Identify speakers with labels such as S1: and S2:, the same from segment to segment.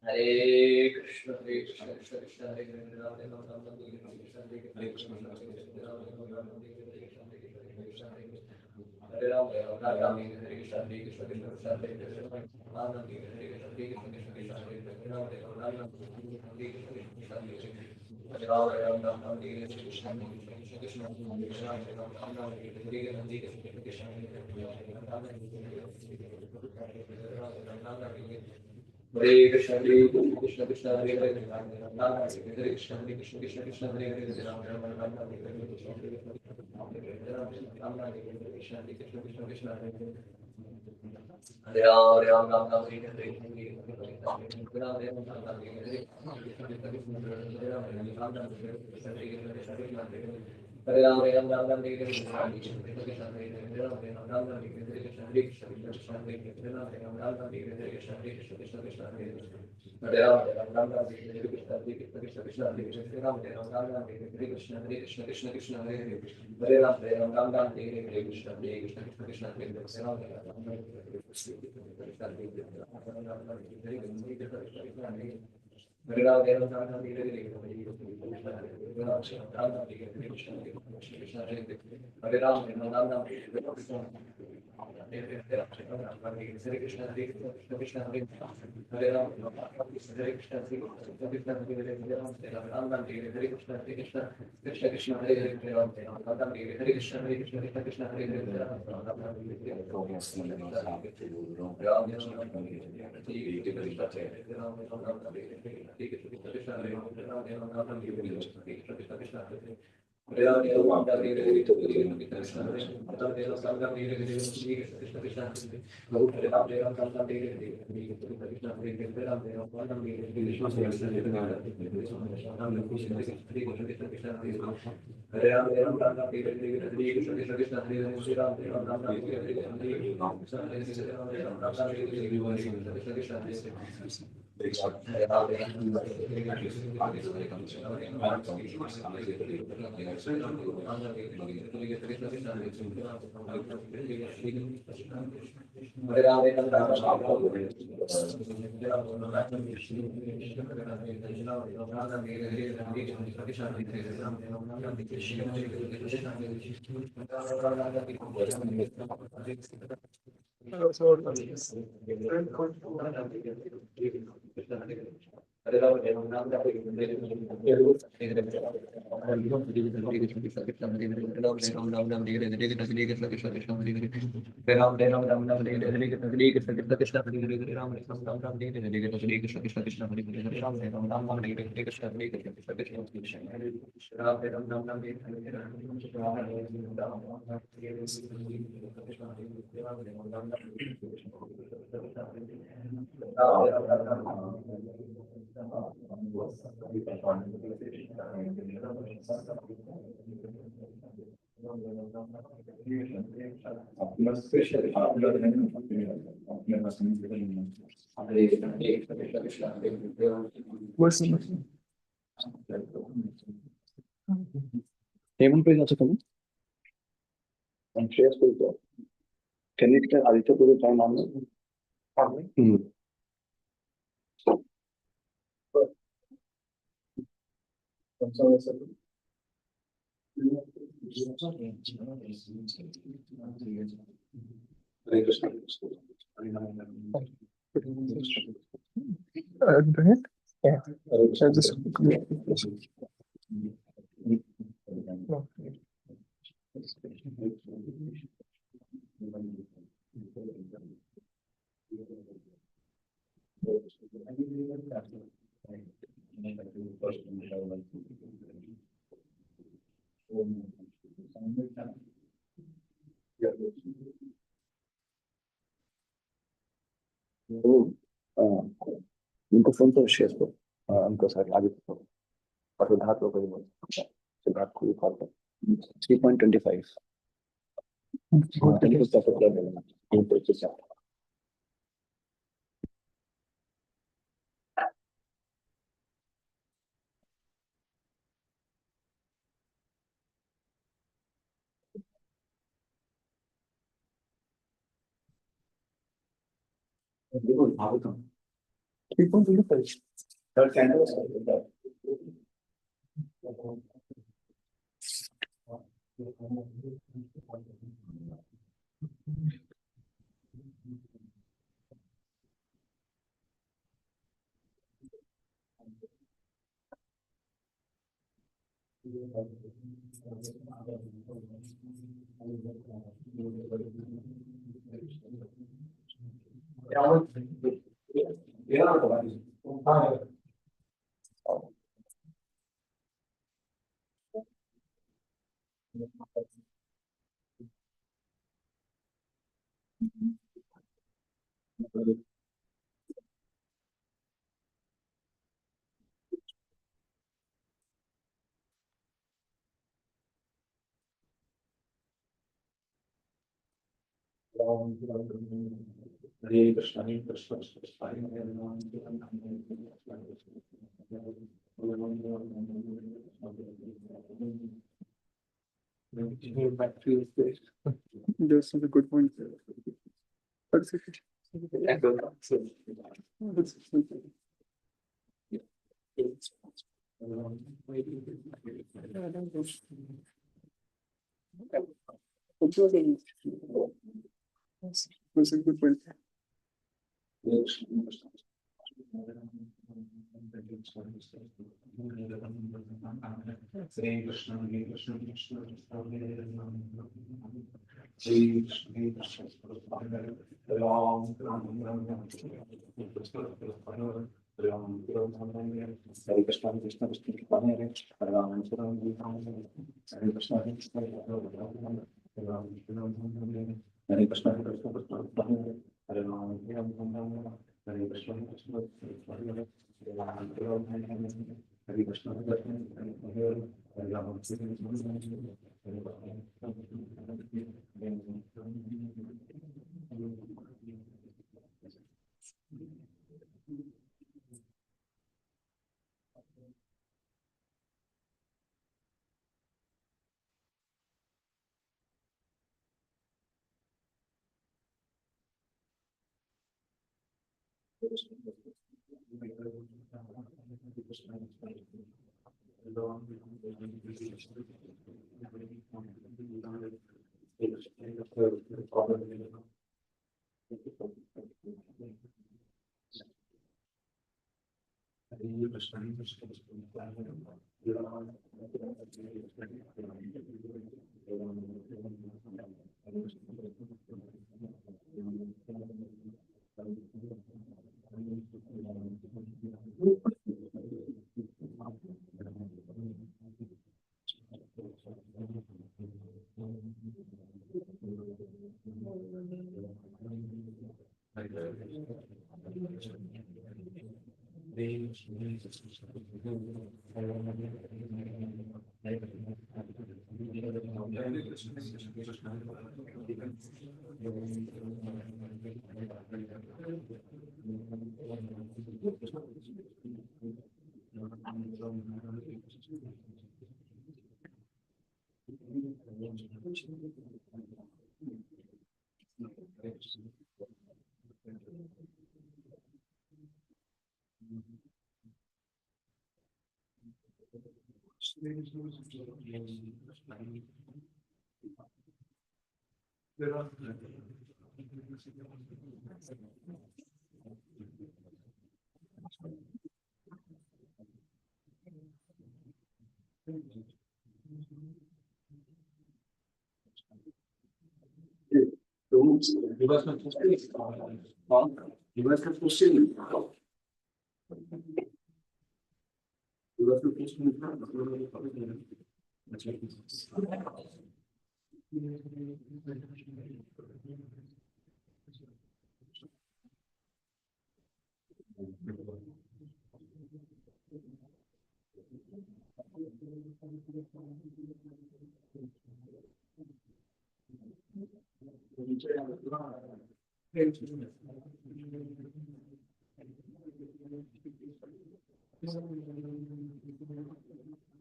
S1: Hare Krishna, Hare Krishna, Krishna Krishna, Hare Hare, Ram Ram, Ram Ram, Hare Krishna, Hare Krishna, Hare Krishna, Ram Ram, Ram Ram, Hare Krishna, Hare Krishna, Hare Krishna, Hare Ram, Ram Ram, Hare Krishna, Hare Krishna, Krishna Krishna, Hare Krishna, Ram Ram, Hare Krishna, Hare Krishna, Krishna Krishna, Hare Krishna, Ram Ram, Ram Ram, Hare Krishna, Hare Krishna, Hare Ram, Ram Ram, Hare Krishna, Krishna Krishna, Hare Krishna, Ram Ram, Ram Ram, Hare Krishna, Hare Krishna, Ram Ram, Hare Krishna, Hare Krishna, Krishna Hare Hare, Ram Ram, Hare Krishna, Hare Krishna, Krishna Krishna, Hare Hare, Ram Ram, Ram Ram, Hare Krishna, Hare Krishna, Ram Ram, Hare Krishna, Hare Krishna, Krishna Krishna, Hare Hare. Hare Ram, Ram Ram, Ram Hare Hare, Hare Ram, Ram Ram, Ram Hare Hare, Hare Ram, Ram Ram, Hare Krishna, Hare Krishna, Krishna Krishna, Hare Hare. Hare Ram, Ram Ram, Ram Hare Hare, Hare Krishna, Krishna Hare Hare, Hare Ram, Ram Ram, Hare Krishna, Hare Krishna, Krishna Hare Hare, Hare Ram, Ram Ram, Hare Krishna, Hare Krishna, Krishna Krishna, Hare Hare. Hare Ram, Ram Ram, Hare Krishna, Hare Krishna, Krishna Krishna, Hare Hare. Hare Ram, Ram Ram, Hare Krishna, Hare Krishna, Krishna Krishna, Hare Hare. Hare Ram, Ram Ram, Hare Krishna, Hare Krishna, Krishna Krishna, Hare Hare. Hare Ram, Ram Ram, Hare Krishna, Hare Ram, Ram Ram, Hare Krishna, Hare Ram, Ram Ram, Hare Krishna, Krishna Krishna, Hare Hare Ram, Hare Krishna, Krishna Krishna, Hare Hare Ram, Ram Hare Krishna, Krishna Krishna, Hare Hare Ram, Ram Hare Krishna, Krishna Krishna, Hare Hare Ram, Ram
S2: Hemant is also coming. And Shreyas will go. Can you tell Aditya to join on? Hare Krishna.
S3: Yeah. Just
S2: उनको phone तो share करो उनको sir आगे और उधार तो कोई बोल सिद्धार्थ को कॉल कर 3.25 Third candle is Hare Krishna, Hare Krishna, Krishna Hare Hare.
S3: back to this. There's some good points. That's it. That's a good point.
S2: Hare Krishna, Hare Krishna, Krishna Krishna, Hare Hare. Ram Hare Krishna, Krishna Krishna, Hare Ram Hare Krishna, Krishna Hare Krishna, Hare Ram Hare Krishna, Krishna Hare Krishna, Hare Ram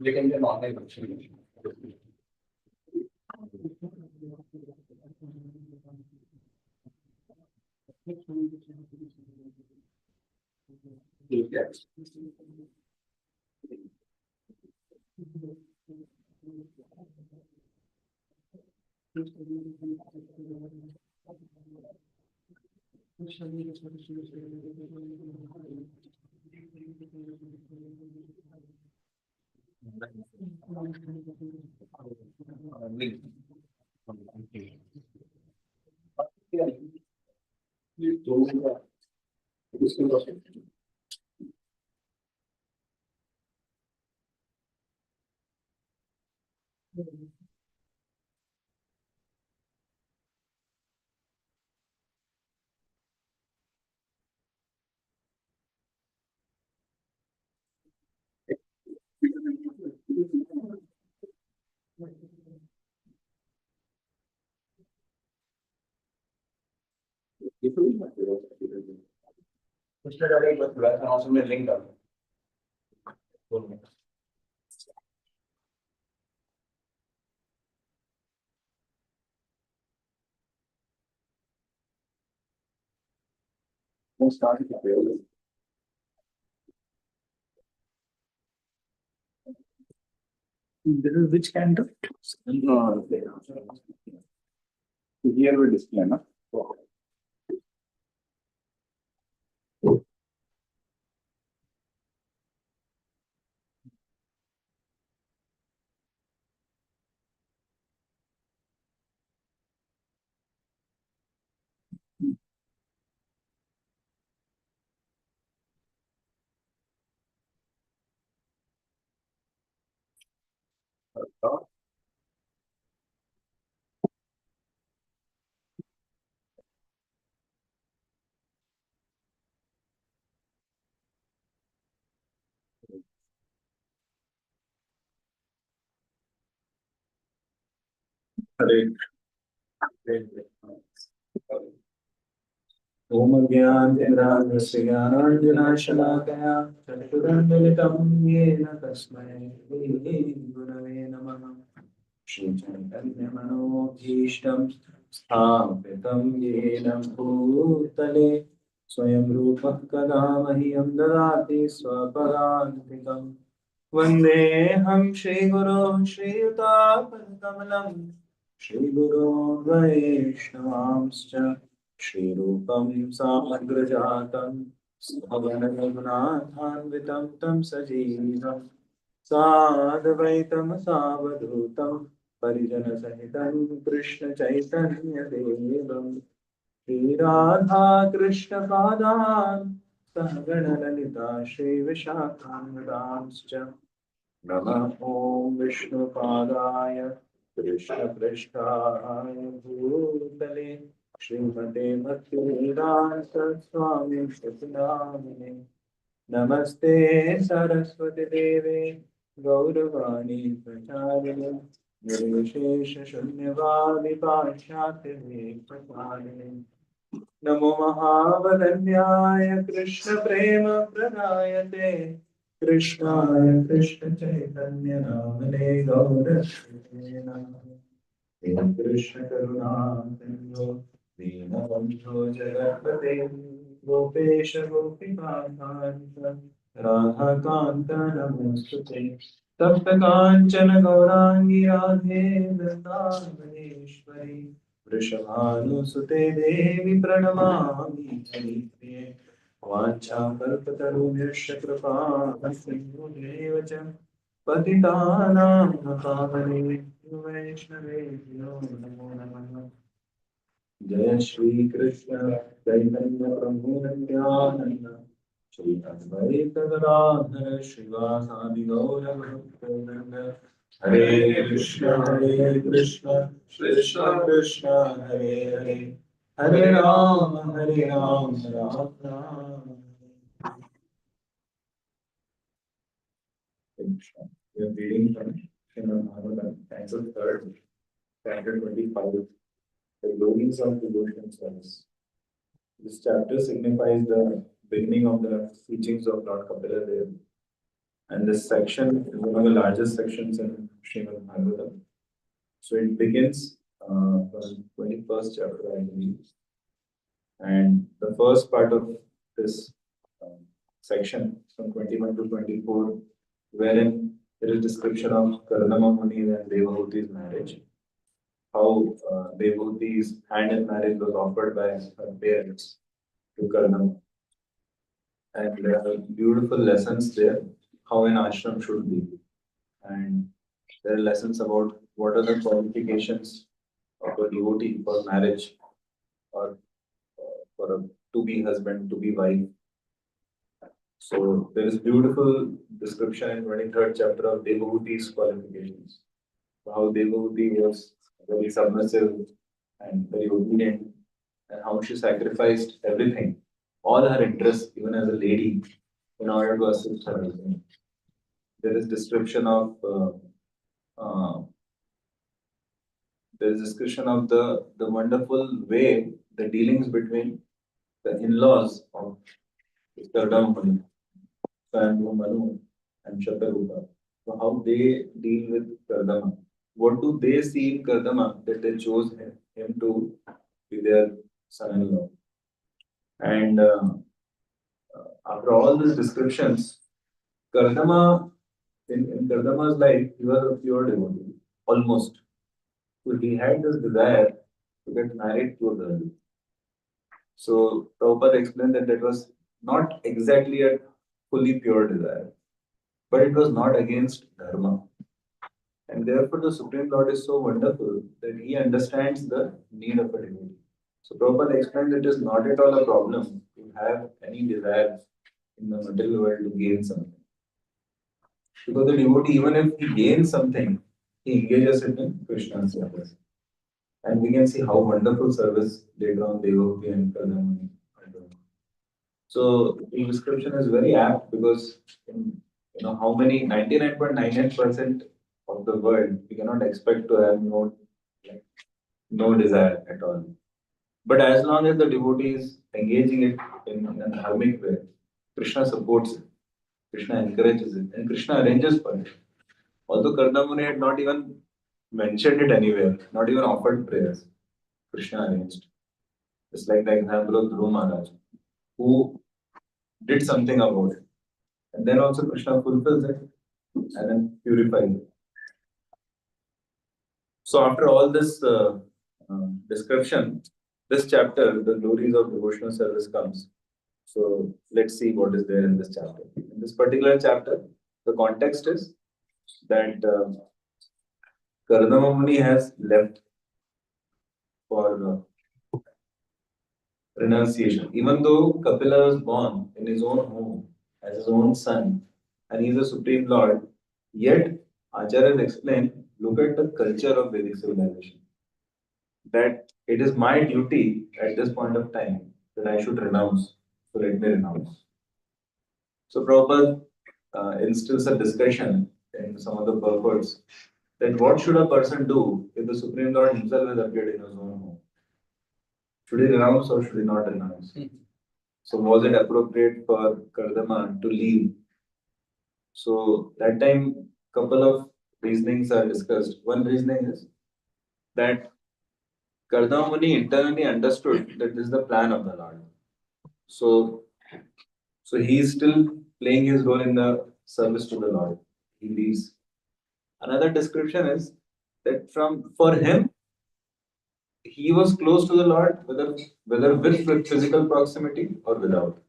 S1: लेकिन ये normal बच्चे ठीक है उसने डाले बस वैसा में लिंक डाल start
S2: This is which candle?
S1: no
S2: Here we display, na?
S4: ओम ज्ञानतिमिरान्धस्य ज्ञानाञ्जनशलाकया चक्षुरुन्मीलितं येन तस्मै गुरवे नमः। श्रीचैतन्यमनोभीष्टं स्थापितं येन भूतले स्वयं रूपः कदा मह्यं ददाति स्वपदान्तिकम् वन्देऽहं श्रीगुरोः श्रीयुतापदकमलं श्रीगुरोन् वैष्णवांश्च श्रीरूपं साग्रजातं सगणरघुनाथान्वितं तं सजीवम् साद्वैतं सावधूतं परिजनसहितं कृष्णचैतन्यदेवम् श्रीराधा कृष्णपादान् सहगणललिता श्रीविशाखान्वितांश्च नमः ॐ विष्णुपादाय कृष्णपृष्ठाय भूतले श्रीमते भक्तिवेदान्त स्वामी सतनामिने नमस्ते सरस्वती देवे गौरवाणी प्रचारिणे निर्विशेष शून्यवादी पाश्चात्य प्रचारिणे नमो महावदन्याय कृष्ण प्रेम प्रदायते कृष्णाय कृष्ण चैतन्य नामने गौरक्षते नमः हे कृष्ण करुणा सिंधु दीनबन्धो जगत्पते गोपेश गोपिकान्त राधाकान्त नमोस्तुते तप्त काञ्चन गौराङ्गी राधे वृन्दावनेश्वरी वृषभानुसुते देवी प्रणमामि हरिप्रिये वाञ्छाकल्पतरुभ्यश्च कृपा सिन्धुभ्येव च पतितानां पावनेभ्यो वैष्णवेभ्यो नमो नमः जय श्री कृष्ण चैतन्य प्रभु नित्यानंद श्री अद्वैत गदाधर श्रीवासादि गौर भक्तवृंद हरे Krishna Krishna Krishna Hare Hare Hare Ram Ram Ram Krishna. We are reading from Srimad Bhagavatam, canto 3rd, canto 25, the yogis of devotion service. This chapter signifies the beginning of the teachings of Lord Kapila Dev, and this section is one of the largest sections in Srimad Bhagavatam. So it begins from 21st chapter, I believe, and the first part of this section from 21 to 24, wherein there is description of Kardama Muni and Devahuti's marriage, how Devahuti's hand in marriage was offered by her parents to Kardama. And there are beautiful lessons there, how an ashram should be. And there are lessons about what are the qualifications of a devotee for marriage or for a to-be husband, to-be wife. So there is beautiful description in 23rd chapter of Devahuti's qualifications. How Devahuti was very submissive and very obedient, and how she sacrificed everything, all her interests, even as a lady, in order to assist her husband. There is description of the wonderful way the dealings between the in-laws of Kardama, Manu, and Shatarupa. So how they deal with Kardama. What do they see in Kardama that they chose him to be their son-in-law? And after all these descriptions, Kardama, in Kardama's life, he was a pure devotee, almost. So he had this desire to get married to a girl. So Prabhupada explained that that was not exactly a fully pure desire, but it was not against Dharma. And therefore the Supreme Lord is so wonderful that he understands the need of a devotee. So Prabhupada explained that it is not at all a problem to have any desire in the material world to gain something. Because the devotee, even if he gains something, he engages it in Krishna's service. And we can see how wonderful service later on Devahuti and Kardamani are doing. So the description is very apt because how many 99.99% of the world we cannot expect to have no desire at all. But as long as the devotee is engaging it in a dharmic way, Krishna supports it, Krishna encourages it, and Krishna arranges for it. Although Kardamuni had not even mentioned it anywhere, not even offered prayers, Krishna arranged. Just like the example of Dhruv Maharaj. who did something about it. And then also Krishna fulfills it and then purifies it. So after all this description, this chapter, the glories of devotional service comes. So let's see what is there in this chapter. In this particular chapter, the context is that Kardama Muni has left for renunciation. Even though Kapila was born in his own home as his own son and he is a supreme lord, yet Acharyas explain, look at the culture of Vedic civilization. That it is my duty at this point of time that I should renounce. So let me renounce. So Prabhupada instills a discussion in some of the purports that what should a person do if the Supreme Lord himself has appeared in his own home? Should he renounce or should he not renounce? So was it appropriate for Kardama to leave? So that time, couple of reasonings are discussed. One reasoning is that Kardama Muni internally understood that this is the plan of the Lord. So, so he is still playing his role in the service to the Lord. He leaves. Another description is that for him, he was close to the Lord, whether with physical proximity or without.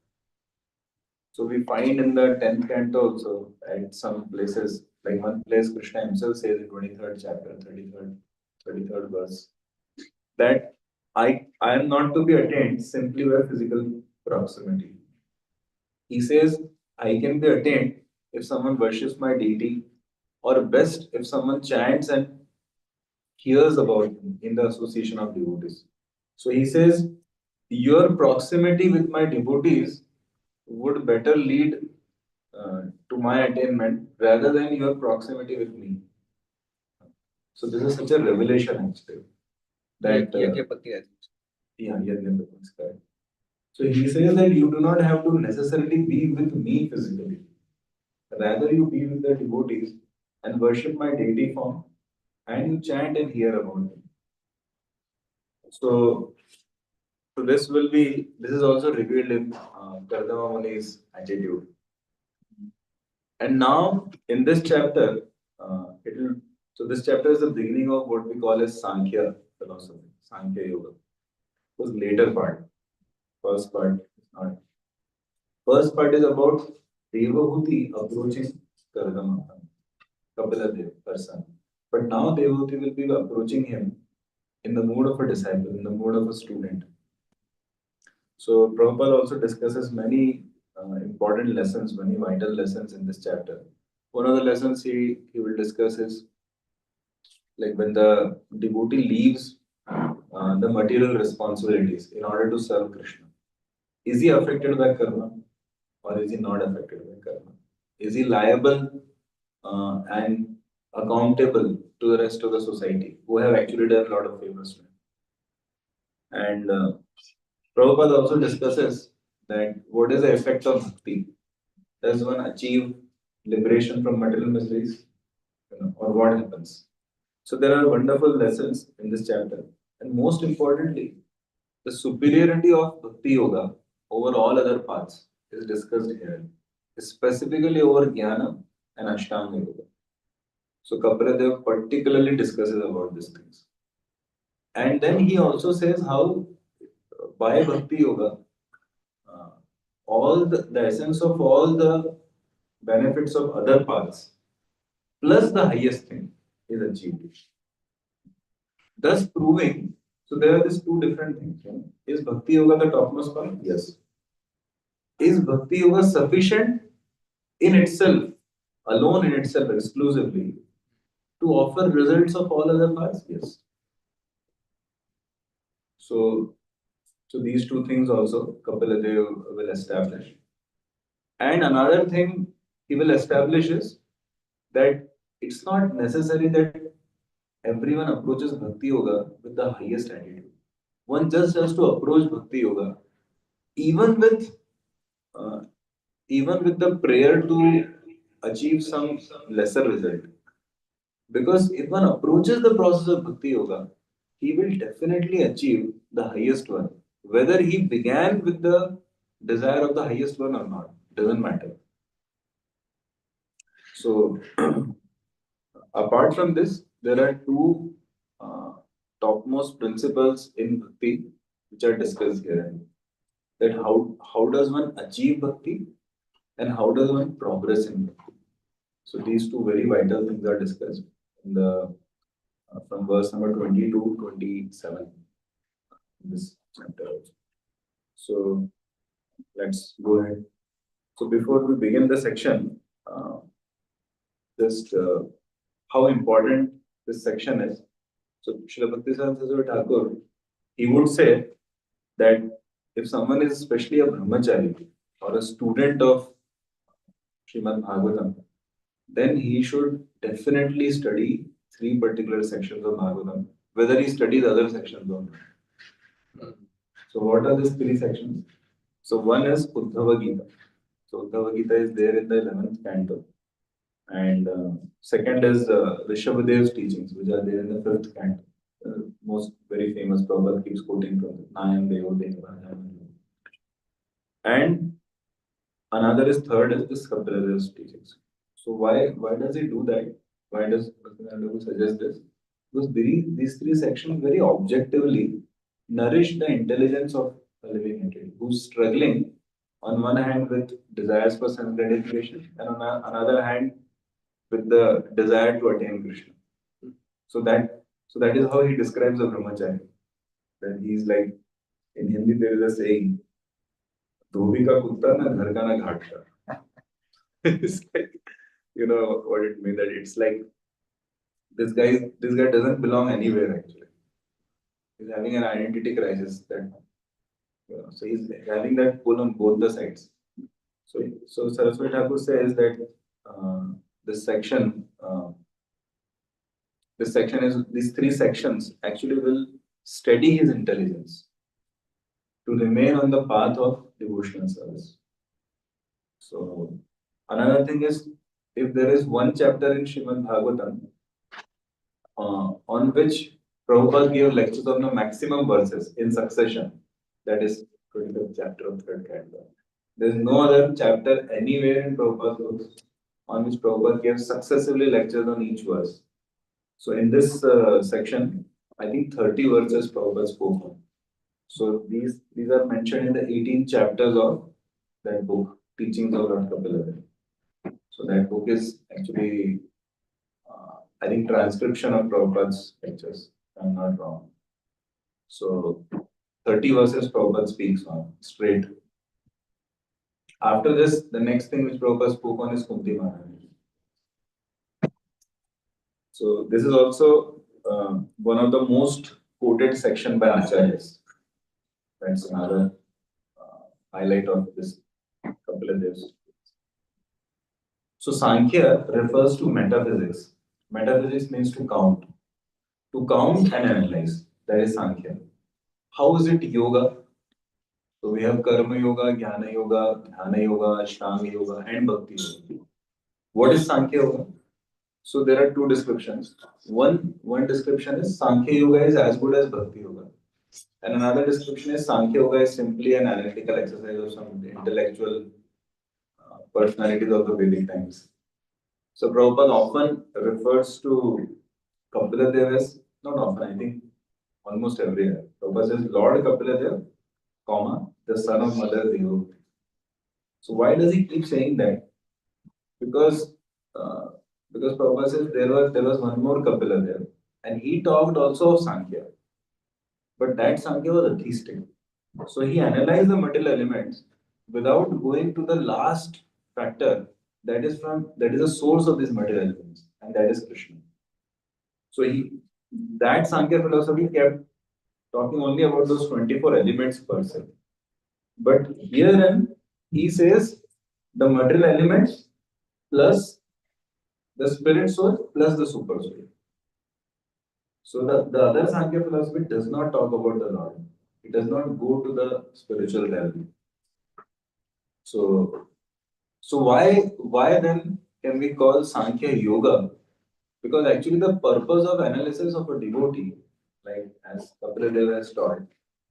S4: So we find in the 10th canto also at some places, like one place Krishna himself says in 23rd chapter, 33rd verse, that I am not to be attained simply by physical proximity. He says, I can be attained if someone worships my deity, or best if someone chants and hears about me in the association of devotees. So he says, your proximity with my devotees would better lead to my attainment rather than your proximity with me. So this is such a revelation actually. That so he says that you do not have to necessarily be with me physically. Rather you be with the devotees and worship my deity form and you chant and hear about me. So this is also revealed in Kardama Muni's attitude. And now in this chapter, this chapter is the beginning of what we call as Sankhya philosophy, Sankhya Yoga. It was later part. First part is not. First part is about Devahuti approaching Kardama, Kapila Dev, person. But now Devahuti will be approaching him in the mood of a disciple, in the mood of a student. So Prabhupada also discusses many important lessons, many vital lessons in this chapter. One of the lessons he will discuss is like when the devotee leaves the material responsibilities in order to serve Krishna. Is he affected by karma or is he not affected by karma? Is he liable and accountable to the rest of the society who have actually done a lot of favors to him? And Prabhupada also discusses that what is the effect of bhakti? Does one achieve liberation from material miseries? Or what happens? So there are wonderful lessons in this chapter. And most importantly, the superiority of Bhakti Yoga over all other paths is discussed here, specifically over Jnana and Ashtanga Yoga. So Kapila particularly discusses about these things. And then he also says how by Bhakti Yoga, all the essence of all the benefits of other paths plus the highest thing is achieved. Thus proving, so there are these two different things. Is Bhakti Yoga the topmost path? Yes. Is Bhakti Yoga sufficient in itself, alone in itself, exclusively, to offer results of all other paths? Yes. So these two things also Kapila Dev will establish. And another thing he will establish is that it's not necessary that everyone approaches Bhakti Yoga with the highest attitude. One just has to approach Bhakti Yoga even with the prayer to achieve some lesser result. Because if one approaches the process of Bhakti Yoga, he will definitely achieve the highest one. Whether he began with the desire of the highest one or not. Doesn't matter. So, apart from this, there are two topmost principles in bhakti which are discussed here. That how does one achieve bhakti and how does one progress in bhakti. So these two very vital things are discussed in the from verse number 20 to 27 in this chapter. So let's go ahead. So before we begin the section, just how important this section is. So Srila Bhakti Thakur, he would say that if someone is especially a brahmachari or a student of Srimad Bhagavatam, then he should definitely study three particular sections of Bhagavatam, whether he studies other sections or not. So what are these three sections? So one is Uddhava Gita. So Uddhava Gita is there in the 11th canto. And second is Rishabhadev's teachings, which are there in the 5th canto. Most very famous Prabhupada keeps quoting from it. Nayam Devo Deva. And another is third is this Kapilada's teachings. So why does he do that? Why does Bhaktivinoda suggest this? Because these three sections very objectively nourish the intelligence of a living entity who's struggling on one hand with desires for self gratification and on another hand with the desire to attain Krishna. So that is how he describes a brahmachari. That he's like, in Hindi there is a saying, "Dhobi ka kutta na ghar ka na ghat ka." It's like, you know what it means, that it's like this guy doesn't belong anywhere actually. He's having an identity crisis that, so he's having that pull on both the sides. So Saraswati Thakur says that this section these three sections actually will steady his intelligence to remain on the path of devotional service. So another thing is, if there is one chapter in Srimad Bhagavatam on which Prabhupada gave lectures on the maximum verses in succession, that is 25th chapter of 3rd canto. There is no other chapter anywhere in Prabhupada's books on which Prabhupada gave successively lectures on each verse. So in this section, I think 30 verses Prabhupada spoke on. So these are mentioned in the 18 chapters of that book, Teachings of Lord Kapila. So that book is actually, I think, transcription of Prabhupada's lectures, if I'm not wrong. So 30 verses Prabhupada speaks on straight. After this, the next thing which Prabhupada spoke on is Kunti Maharani. So this is also one of the most quoted section by Acharyas. That's another highlight of this Kapila Dev's. So Sankhya refers to metaphysics. Metaphysics means to count and analyze. That is Sankhya. How is it yoga? So we have Karma Yoga, Jnana Yoga, Dhyana Yoga, Ashtanga Yoga, and Bhakti Yoga. What is Sankhya Yoga? So there are two descriptions. One description is Sankhya Yoga is as good as Bhakti Yoga. And another description is Sankhya Yoga is simply an analytical exercise of some intellectual personalities of the Vedic times. So Prabhupada often refers to Kapila Dev as, not often, I think almost everywhere. Prabhupada says Lord Kapila Dev, comma, the son of Mother Devotee. So why does he keep saying that? Because Prabhupada says there was one more Kapila Dev, and he talked also of Sankhya. But that Sankhya was atheistic. So he analyzed the material elements without going to the last factor that is the source of these material elements, and that is Krishna. So that Sankhya philosophy kept talking only about those 24 elements per se. But herein he says the material elements plus the spirit soul plus the super soul. So the other Sankhya philosophy does not talk about the Lord. It does not go to the spiritual realm. So why then can we call Sankhya yoga? Because actually the purpose of analysis of a devotee, like as Kapila Deva has taught,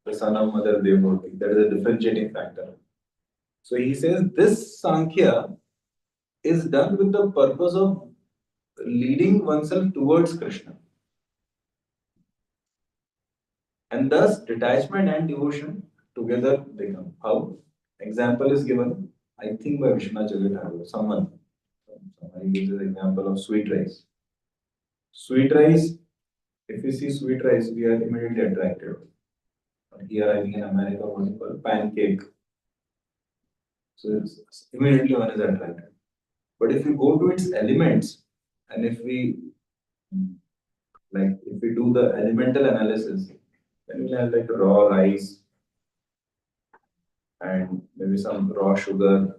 S4: the son of Mother Devotee, that is a differentiating factor. So he says this Sankhya is done with the purpose of leading oneself towards Krishna. And thus detachment and devotion together they come. How? Example is given, I think by Vishwanath Chakravarti, someone. Somebody gives the example of sweet rice. Sweet rice, if we see sweet rice, we are immediately attracted. Here I think in America what is called pancake. So immediately one is attracted. But if we go to its elements, and if we do the elemental analysis, then we'll have like raw rice and maybe some raw sugar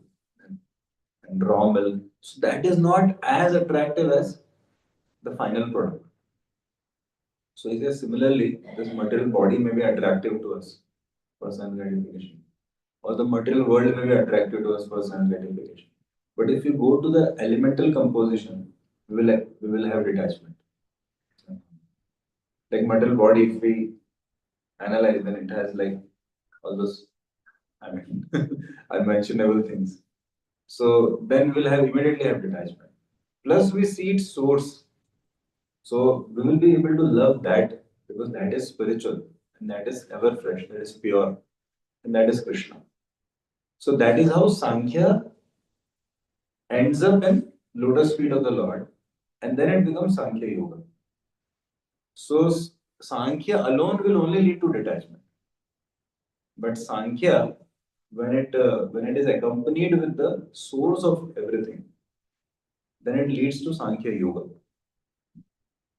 S4: and raw milk. So that is not as attractive as the final product. So he says similarly, this material body may be attractive to us for some gratification, or the material world may be attractive to us for some gratification. But if you go to the elemental composition, we will have detachment. Like material body, if we analyze, then it has like all those, I mean, unmentionable things. So then we'll have immediately have detachment. Plus we see its source. So we will be able to love that because that is spiritual and that is ever fresh, that is pure, and that is Krishna. So that is how Sankhya ends up in lotus feet of the Lord, and then it becomes Sankhya Yoga. So Sankhya alone will only lead to detachment. But Sankhya, when it is accompanied with the source of everything, then it leads to Sankhya Yoga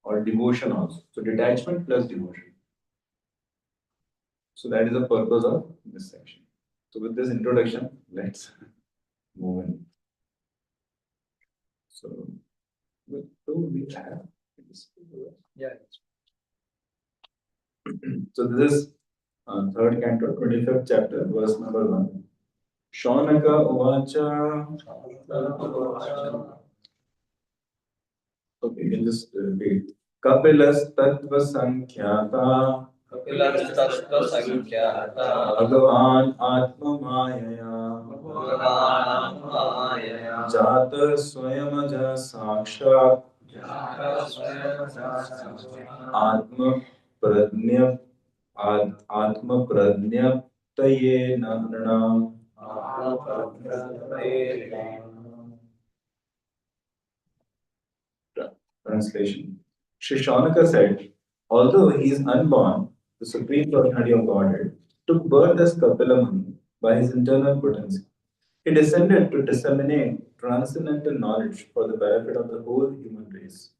S4: or devotion also. So detachment plus devotion. So that is the purpose of this section. So with this introduction, let's move in. So what do we have?
S1: Yeah.
S4: So this is third canto, 25th chapter, verse number 1. Shaunaka Uvacha. Okay, you can just repeat. Kapilas Tattva Sankhyata. Bhagavan Atma Mayaya. Jata Swayamaja Sakshat. Atma Pradnya Atma Pradnyaptaye Nanam. Translation. Sri Shaunaka said, although he is unborn, the Supreme Personality of Godhead took birth as Kapila Muni by his internal potency. He descended to disseminate transcendental knowledge for the benefit of the whole human race.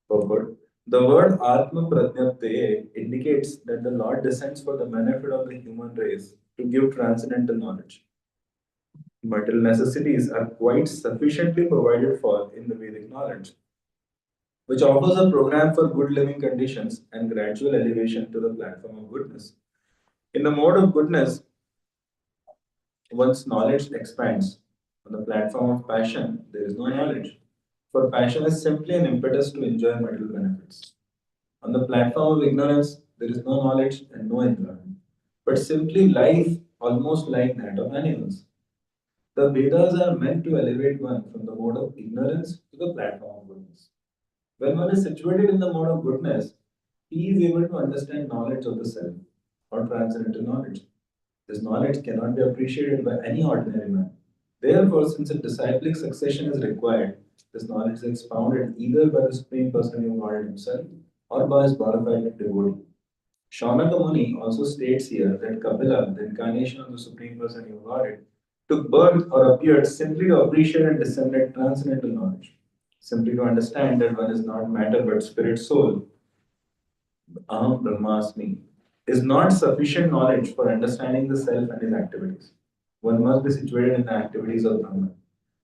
S4: Purport. The word Atma Pradnyapte indicates that the Lord descends for the benefit of the human race to give transcendental knowledge. Material necessities are quite sufficiently provided for in the Vedic knowledge, which offers a program for good living conditions and gradual elevation to the platform of goodness. In the mode of goodness, one's knowledge expands. On the platform of passion, there is no knowledge, for passion is simply an impetus to enjoy material benefits. On the platform of ignorance, there is no knowledge and no enjoyment, but simply life almost like that of animals. The Vedas are meant to elevate one from the mode of ignorance to the platform of goodness. When one is situated in the mode of goodness, he is able to understand knowledge of the self or transcendental knowledge. This knowledge cannot be appreciated by any ordinary man. Therefore, since a disciplic succession is required, this knowledge is expounded either by the Supreme Personality of Godhead himself or by his glorified devotee. Shaunaka Muni also states here that Kapila, the incarnation of the Supreme Personality of Godhead, took birth or appeared simply to appreciate and disseminate transcendental knowledge, simply to understand that one is not matter but spirit soul, Aham Brahmasmi, is not sufficient knowledge for understanding the self and his activities. One must be situated in the activities of Brahman.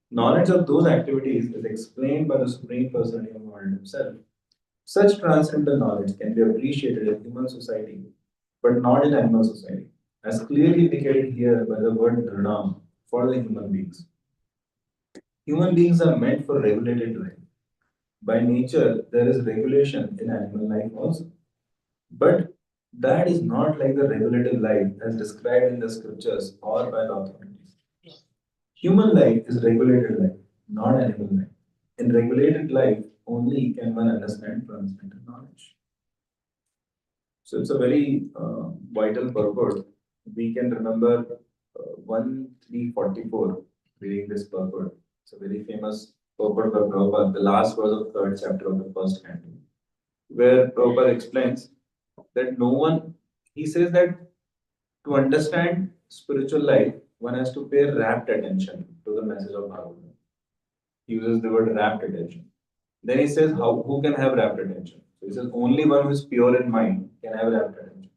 S4: Knowledge of those activities is explained by the Supreme Personality of Godhead himself. Such transcendental knowledge can be appreciated in human society, but not in animal society, as clearly indicated here by the word dharnam for the human beings. Human beings are meant for regulated life. By nature, there is regulation in animal life also. But that is not like the regulative life as described in the scriptures or by the authorities. Human life is regulated life, not animal life. In regulated life, only can one understand transcendental knowledge. So it's a very vital purport. We can remember 1344 reading this purport. It's a very famous purport by Prabhupada, the last verse of third chapter of the first canto, where Prabhupada explains that no one, he says that to understand spiritual life, one has to pay rapt attention to the message of Bhagavatam. He uses the word rapt attention. Then he says, who can have rapt attention? So he says, only one who is pure in mind can have rapt attention.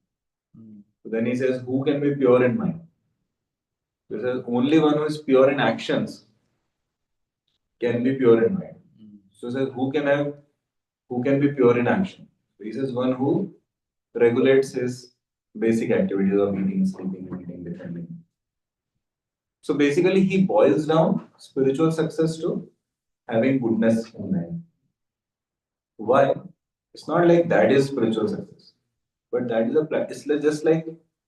S4: So then he says, who can be pure in mind? So he says, only one who is pure in actions can be pure in mind. So he says, who can be pure in action? So he says, one who regulates his basic activities of eating, sleeping, eating, defending. So basically, he boils down spiritual success to having goodness in mind. Why? It's not like that is spiritual success, but that is a practice. It's just like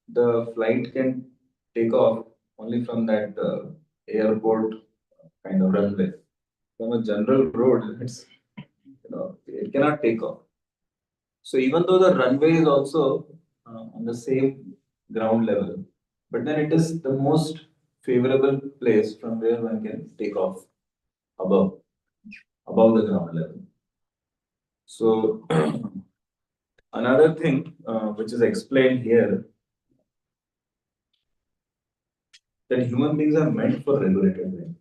S4: the flight can take off only from that airport kind of runway. From a general road, it cannot take off. So even though the runway is also on the same ground level, but then it is the most favorable place from where one can take off above the ground level. So another thing which is explained here, that human beings are meant for regulated life.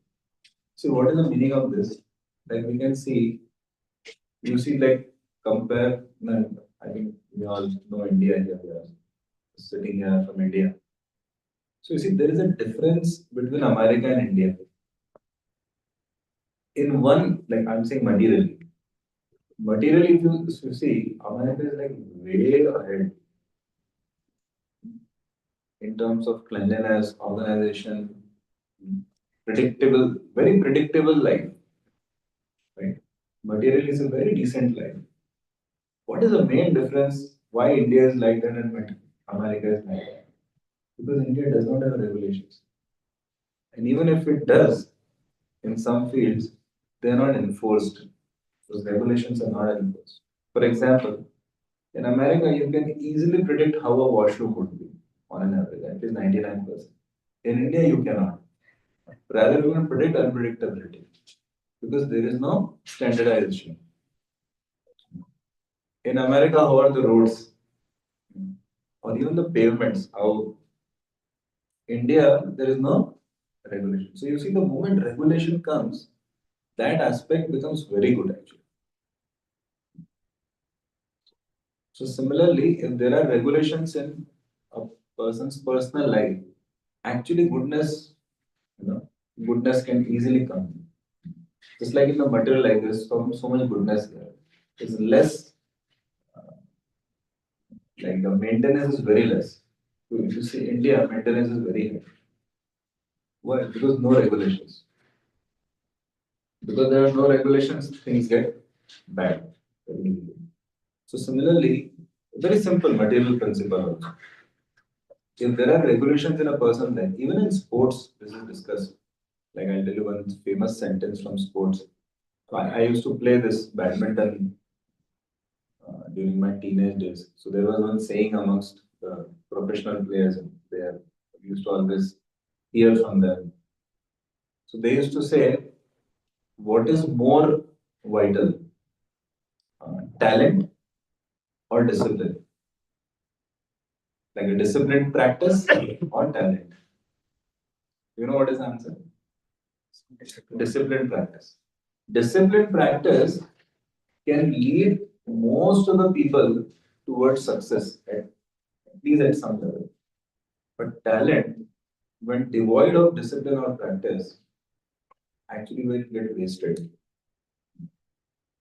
S4: See, what is the meaning of this? Like we can see, you see, like compare. I think we all know India here. We are sitting here from India. So you see, there is a difference between America and India. In one, like I'm saying materially. Materially, if you see, America is like way ahead in terms of cleanliness, organization, predictable, very predictable life. Right? Materially is a very decent life. What is the main difference? Why India is like that and America is like that? Because India does not have regulations. And even if it does, in some fields, they are not enforced. Those regulations are not enforced. For example, in America, you can easily predict how a washroom would be on an average, at least 99%. In India, you cannot. Rather, you can predict unpredictability because there is no standardization. In America, how are the roads or even the pavements? How India, there is no regulation. So you see, the moment regulation comes, that aspect becomes very good actually. So similarly, if there are regulations in a person's personal life, actually goodness can easily come. Just like in the material life, there's so much goodness there. It's less, like the maintenance is very less. So if you see India, maintenance is very high. Why? Because no regulations. Because there are no regulations, things get bad. So similarly, very simple material principle also. If there are regulations in a person's life, even in sports, this is discussed. Like I'll tell you one famous sentence from sports. I used to play this badminton during my teenage days. So there was one saying amongst the professional players there. We used to always hear from them. So they used to say, what is more vital, talent or discipline? Like a disciplined practice or talent? You know what is the answer? Disciplined practice. Disciplined practice can lead most of the people towards success, at least at some level. But talent, when devoid of discipline or practice, actually will get wasted.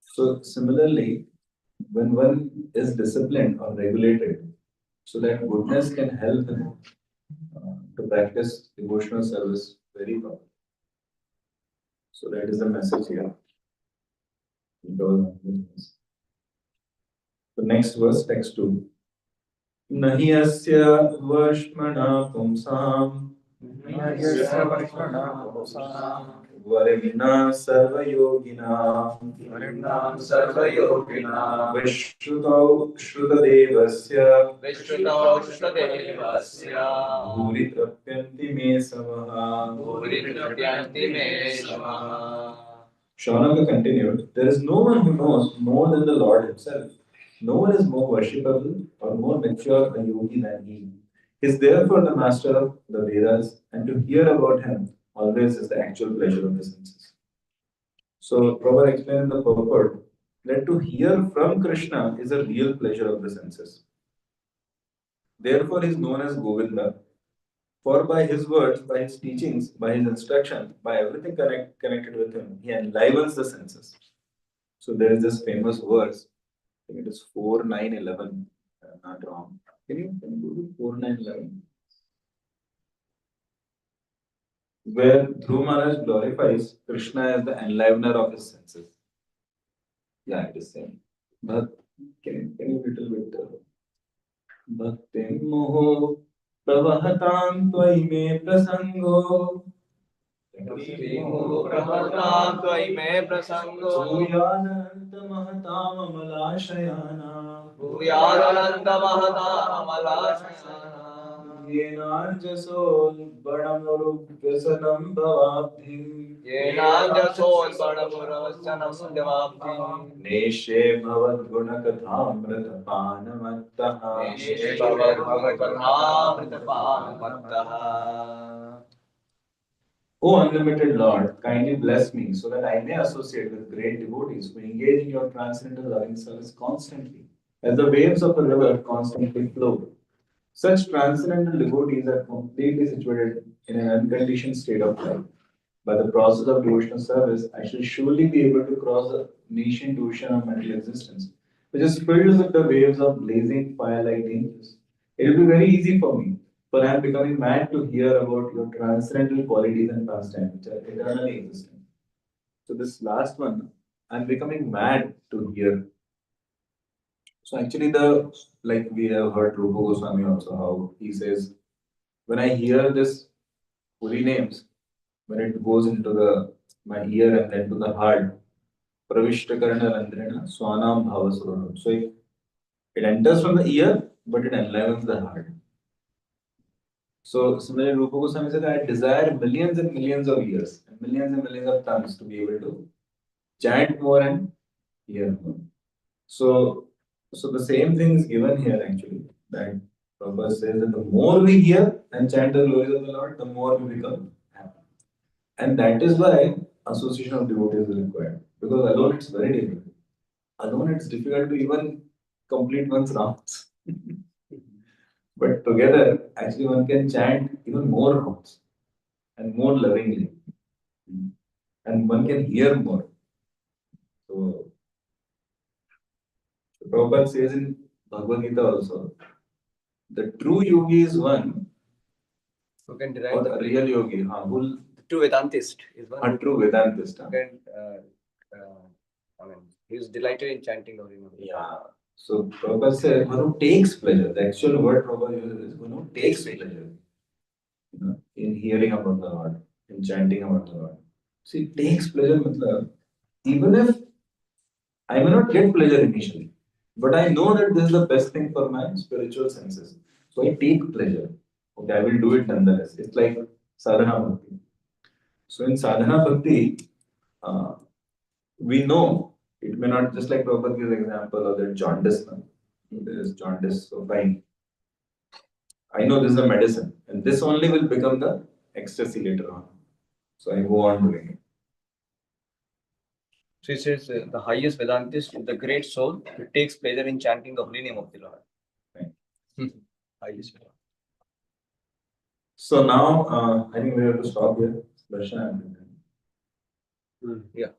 S4: So similarly, when one is disciplined or regulated, so that goodness can help him to practice devotional service very properly. So that is the message here. The next verse, text 2. Nahi asya vashmana pumsam Varimna sarvayogina Vishrutau Shrutadevasya Bhuri Trapyanti Me Samaha. Shaunaka continued, there is no one who knows more than the Lord himself. No one is more worshipable or more mature a yogi than he. He is therefore the master of the Vedas, and to hear about him always is the actual pleasure of the senses. So, Prabhupada explained in the purport that to hear from Krishna is a real pleasure of the senses. Therefore, he is known as Govinda. For by his words, by his teachings, by his instruction, by everything connected with him, he enlivens the senses. So there is this famous verse, I think it is 4:9:11, not wrong. Can you go to 4:9:11? Where Dhruv Maharaj glorifies Krishna as the enlivener of his senses. Yeah, it is same. But can you little bit Bhakti moho pravahataam tvai me prasango Bhuyananta mahataam amalashayana Yenanjaso Badamuru Vyasanam Bhavabdhi Neshe Bhavad Gunakatham Ratapanamattaha. O unlimited Lord, kindly bless me so that I may associate with great devotees who engage in your transcendental loving service constantly, as the waves of a river constantly flow. Such transcendental devotees are completely situated in an unconditioned state of life. By the process of devotional service, I shall surely be able to cross the nascent ocean of mental existence, which is filled with the waves of blazing fire-like dangers. It will be very easy for me, for I am becoming mad to hear about your transcendental qualities and pastimes, which are eternally existing. So this last one, I am becoming mad to hear. So actually, the like we have heard Rupa Goswami also how he says, when I hear this holy names, when it goes into the my ear and then to the heart, Pravishta Karana Randrena Swanam Bhavasuranam. So it enters from the ear, but it enlivens the heart. So similarly, Rupa Goswami said, I desire millions and millions of years and millions of tongues to be able to chant more and hear more. So, so the same thing is given here actually. That Prabhupada says that the more we hear and chant the glories of the Lord, the more we become happy. And that is why association of devotees is required. Because alone it's very difficult. Alone it's difficult to even complete one's rounds. But together, actually one can chant even more rounds and more lovingly. And one can hear more. So Prabhupada says in Bhagavad Gita also, the true yogi is one
S1: who can derive
S4: or
S1: the
S4: a real yogi, who
S1: true Vedantist is one.
S4: a true Vedantist.
S1: Who can, I mean, he is delighted in chanting or
S4: Yeah. So Prabhupada says, one who takes pleasure. The actual word Prabhupada uses is one who takes pleasure. In hearing about the Lord, in chanting about the Lord. See, takes pleasure, matlab, even if I may not get pleasure initially, but I know that this is the best thing for my spiritual senses. So I take pleasure. Okay, I will do it nonetheless. It's like sadhana bhakti. So in sadhana bhakti, uh, we know it may not, just like Prabhupada gives example of the jaundice. There is jaundice, so fine. I know this is a medicine, and this only will become the ecstasy later on. So I go on doing it.
S1: So he says the highest Vedantist, the great soul, who takes pleasure in chanting the holy name of the Lord.
S4: Right.
S1: Highest Vedantist.
S4: So now I think we have to stop here. Darshan.
S1: Yeah.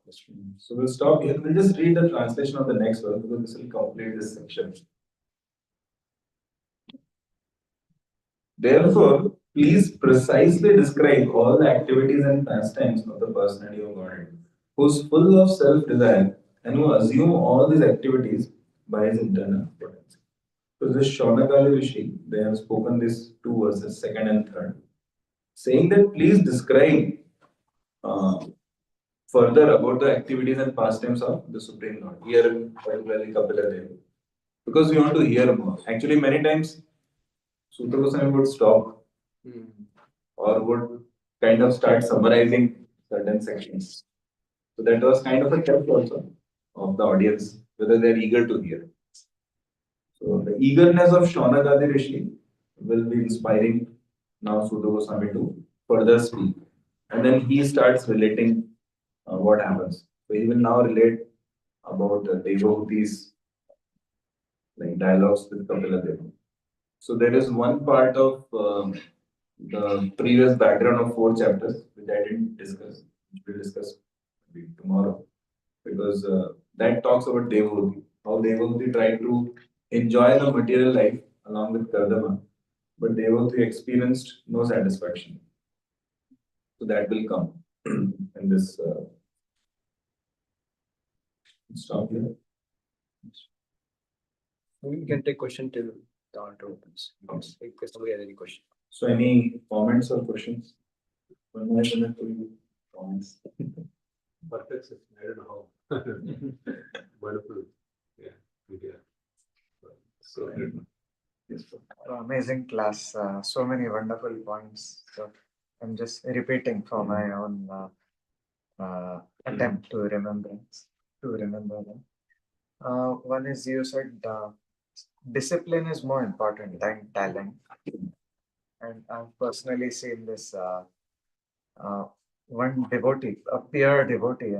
S4: So we'll stop here. We'll just read the translation of the next one because this will complete this section. Therefore, please precisely describe all the activities and pastimes of the personality of Godhead, who is full of self-desire and who assume all these activities by his internal potency. So this Shaunakali Rishi, they have spoken these two verses, second and third. saying that please describe uh, further about the activities and pastimes of the Supreme Lord here in particularly Kapila Deva. Because we want to hear more. Actually, many times Suta Goswami would stop or would kind of start summarizing certain sections. So that was kind of a test also of the audience, whether they're eager to hear. So the eagerness of Shaunagadi Rishi will be inspiring now Suta Goswami to further speak. And then he starts relating what happens. So he will now relate about the devotees, like dialogues with Kapila Deva. So there is one part of the previous background of 4 chapters which I didn't discuss, which we'll discuss maybe tomorrow, because that talks about devotee, how devotee try to enjoy the material life along with Kardama, but devotee experienced no satisfaction. So that will come in this. Stop here.
S2: We can take question till the altar opens. In case somebody has any question.
S4: So any comments or questions? 1 minute for you. Comments.
S5: Perfect. I don't know how. Wonderful. Yeah. Yeah. So
S4: Yes, sir.
S6: Amazing class. So many wonderful points. So I'm just repeating for my own attempt to remember them. One is you said discipline is more important than talent, and I've personally seen this. One devotee, a peer devotee,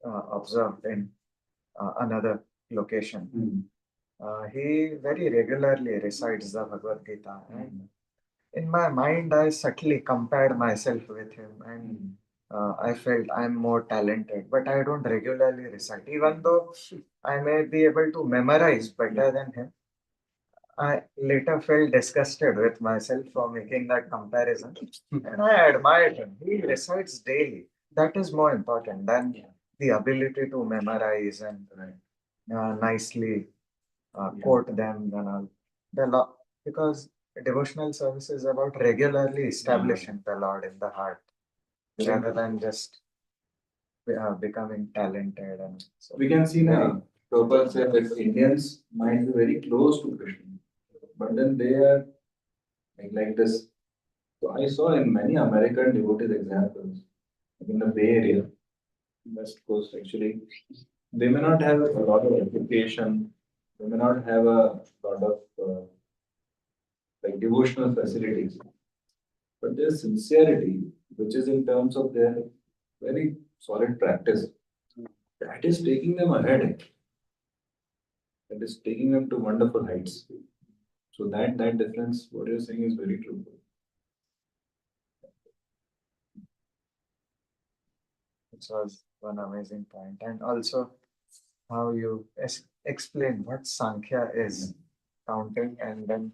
S6: observed in another location. He very regularly recites the Bhagavad Gita, and in my mind, I subtly compared myself with him, and I felt I'm more talented, but I don't regularly recite. Even though I may be able to memorize better than him, I later felt disgusted with myself for making that comparison, and I admired him. He recites daily. That is more important than the ability to memorize and nicely quote them and all. The law, because devotional service is about regularly establishing the Lord in the heart rather than just becoming talented. And so,
S4: We can see now, Prabhupada said that Indians might be very close to Krishna, but then they are like this. So I saw in many American devotees examples, like in the Bay Area, West Coast actually, they may not have a lot of education, they may not have a lot of like devotional facilities, but their sincerity, which is in terms of their very solid practice, that is taking them ahead. That is taking them to wonderful heights. So that difference, what you're saying is very true.
S6: which was one amazing point. And also how you explain what Sankhya is, counting, and then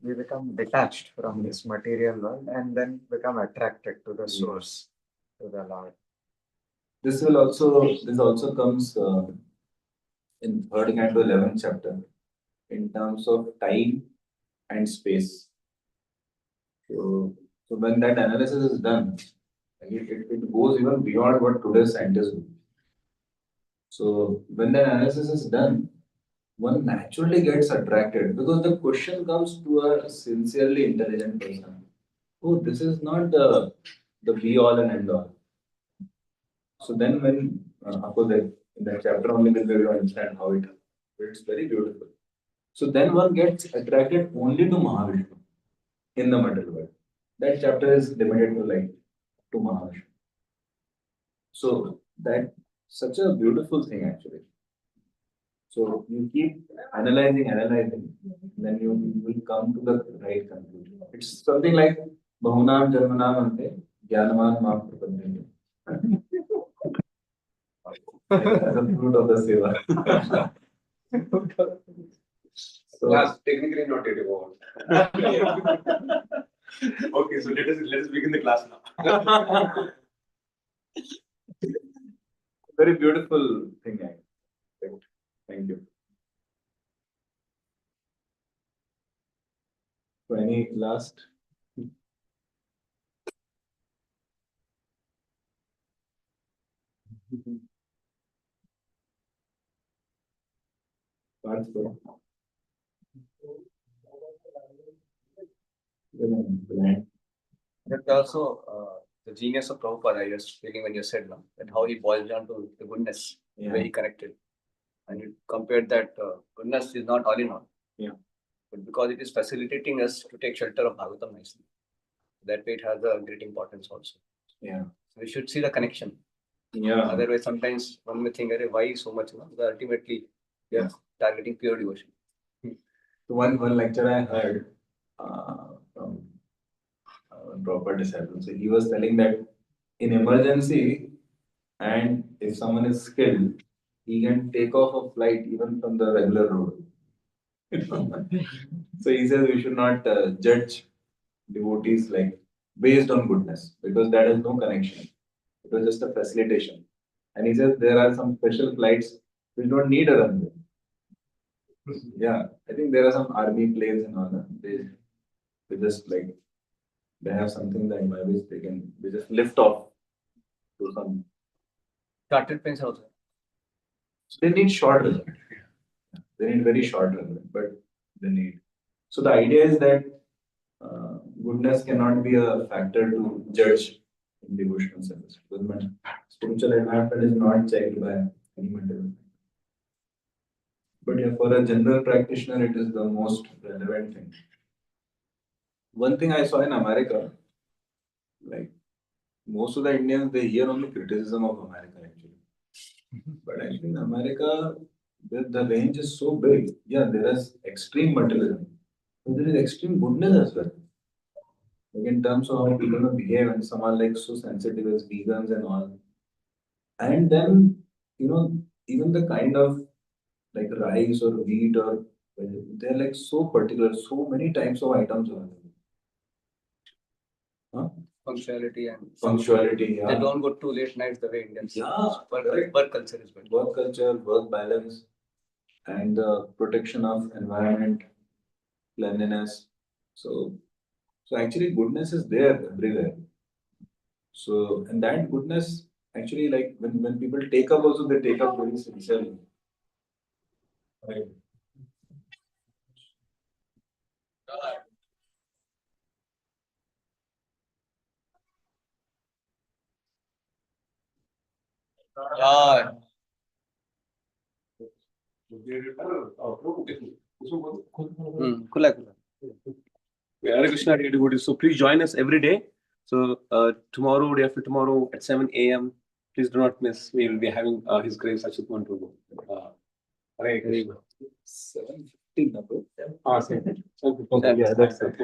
S6: we become detached from this material world and then become attracted to the source, to the Lord.
S4: This also comes in 3rd canto 11th chapter in terms of time and space. So when that analysis is done, it goes even beyond what today's scientists do. So when that analysis is done, one naturally gets attracted because the question comes to a sincerely intelligent person. Oh, this is not the be all and end all. So then when of course in that chapter only will we understand how it's very beautiful. So then one gets attracted only to Mahavishnu in the material world. That chapter is limited to like to Mahavishnu. So that such a beautiful thing actually. So you keep analyzing, then you will come to the right conclusion. It's something like Bahunam Janmanam Ante Jnanavan Maam Prapadhyate. As a fruit of the seva. So
S5: class technically not yet evolved. Okay, so let us begin the class now.
S4: very beautiful thing, I think. Thank you. So any last Parts for-
S1: That's also the genius of Prabhupada, I was feeling when you said now, that how he boils down to the goodness,
S4: Yeah.
S1: very connected. And you compared that goodness is not all in all.
S4: Yeah.
S1: But because it is facilitating us to take shelter of Bhagavatam nicely. That way it has a great importance also.
S4: Yeah.
S1: So we should see the connection.
S4: Yeah.
S1: Otherwise, sometimes one may think, "Arey, why so much?" No? But ultimately, we are targeting pure devotion.
S4: So one lecture I heard from proper disciple. So he was telling that in emergency, and if someone is skilled, he can take off a flight even from the regular road. So he says we should not judge devotees like based on goodness because that has no connection. It was just a facilitation. And he says there are some special flights which don't need a runway. Yeah, I think there are some army planes and all that. They just like they have something like by which they just lift off to some.
S1: Chartered planes also.
S4: So they need short runway. They need very short runway, but they need. So the idea is that goodness cannot be a factor to judge in devotional service. Because spiritual advancement is not checked by any material. But yeah, for a general practitioner, it is the most relevant thing. One thing I saw in America, like most of the Indians, they hear only criticism of America actually. But actually in America, the range is so big. Yeah, there is extreme materialism, but there is extreme goodness as well. Like in terms of how people behave, and some are like so sensitive as vegans and all. And then, even the kind of like rice or wheat or they're like so particular, so many types of items available. Huh?
S1: Punctuality and
S4: Punctuality, yeah.
S1: they don't go too late nights the way Indians.
S4: Yeah,
S1: Work culture is better.
S4: Work culture, work balance, and the protection of environment, cleanliness. So actually goodness is there everywhere. So and that goodness actually like when people take up also they take up very sincerely. Right.
S1: Yeah. Khula.
S5: Hare Krishna dear devotees. So please join us every day. So tomorrow, day after tomorrow at 7 a.m. Please do not miss. We will be having His Grace Achyut Mohan Prabhu. Hare Krishna.
S4: 7:15 number.
S5: Same.
S4: Okay, yeah, that's it.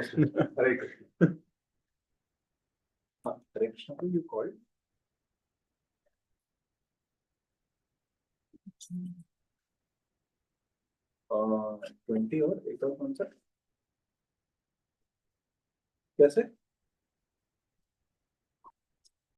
S5: Hare Krishna.
S4: Hare Krishna, who you called? 20 or 8 of concert? कैसे?